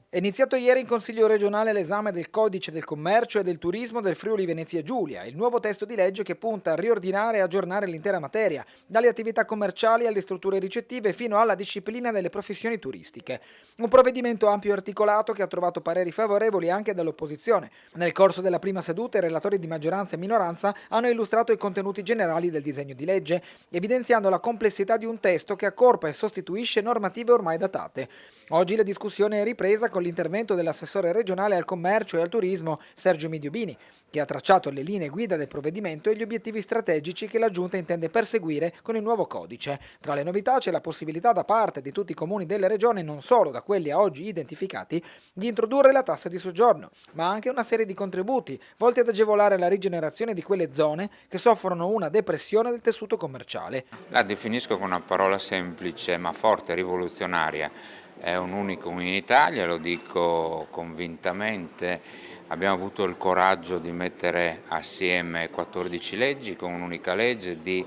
È iniziato ieri in Consiglio regionale l'esame del Codice del commercio e del turismo del Friuli Venezia Giulia, il nuovo testo di legge che punta a riordinare e aggiornare l'intera materia, dalle attività commerciali alle strutture ricettive fino alla disciplina delle professioni turistiche. Un provvedimento ampio e articolato che ha trovato pareri favorevoli anche dall'opposizione. Nel corso della prima seduta i relatori di maggioranza e minoranza hanno illustrato i contenuti generali del disegno di legge, evidenziando la complessità di un testo che accorpa e sostituisce normative ormai datate. Oggi la discussione è ripresa con l'intervento dell'assessore regionale al commercio e al turismo Sergio Midiubini, che ha tracciato le linee guida del provvedimento e gli obiettivi strategici che la Giunta intende perseguire con il nuovo codice. Tra le novità c'è la possibilità da parte di tutti i comuni della regione, non solo da quelli a oggi identificati, di introdurre la tassa di soggiorno, ma anche una serie di contributi volti ad agevolare la rigenerazione di quelle zone che soffrono una depressione del tessuto commerciale. La definisco con una parola semplice ma forte, rivoluzionaria. È un unicum in Italia, lo dico convintamente. Abbiamo avuto il coraggio di mettere assieme 14 leggi con un'unica legge, di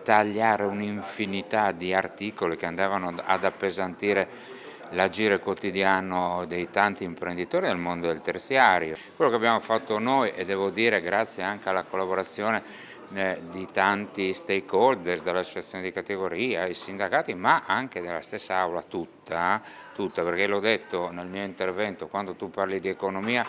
tagliare un'infinità di articoli che andavano ad appesantire l'agire quotidiano dei tanti imprenditori del mondo del terziario. Quello che abbiamo fatto noi, e devo dire grazie anche alla collaborazione di tanti stakeholders, dall'associazione di categoria, ai sindacati, ma anche della stessa aula tutta, perché l'ho detto nel mio intervento, quando tu parli di economia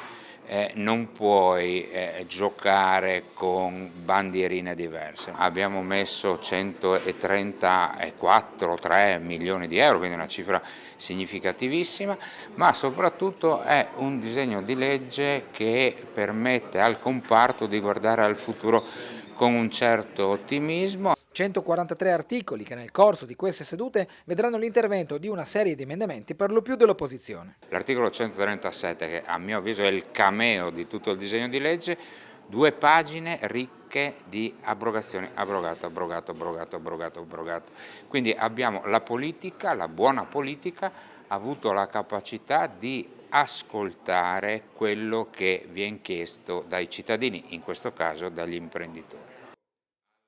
non puoi giocare con bandierine diverse. Abbiamo messo 134,3 milioni di euro, quindi una cifra significativissima, ma soprattutto è un disegno di legge che permette al comparto di guardare al futuro con un certo ottimismo. 143 articoli che nel corso di queste sedute vedranno l'intervento di una serie di emendamenti per lo più dell'opposizione. L'articolo 137, che a mio avviso è il cameo di tutto il disegno di legge, 2 pagine ricche di abrogazioni, abrogato, abrogato, abrogato, abrogato, abrogato. Quindi abbiamo la politica, la buona politica, ha avuto la capacità di ascoltare quello che viene chiesto dai cittadini, in questo caso dagli imprenditori.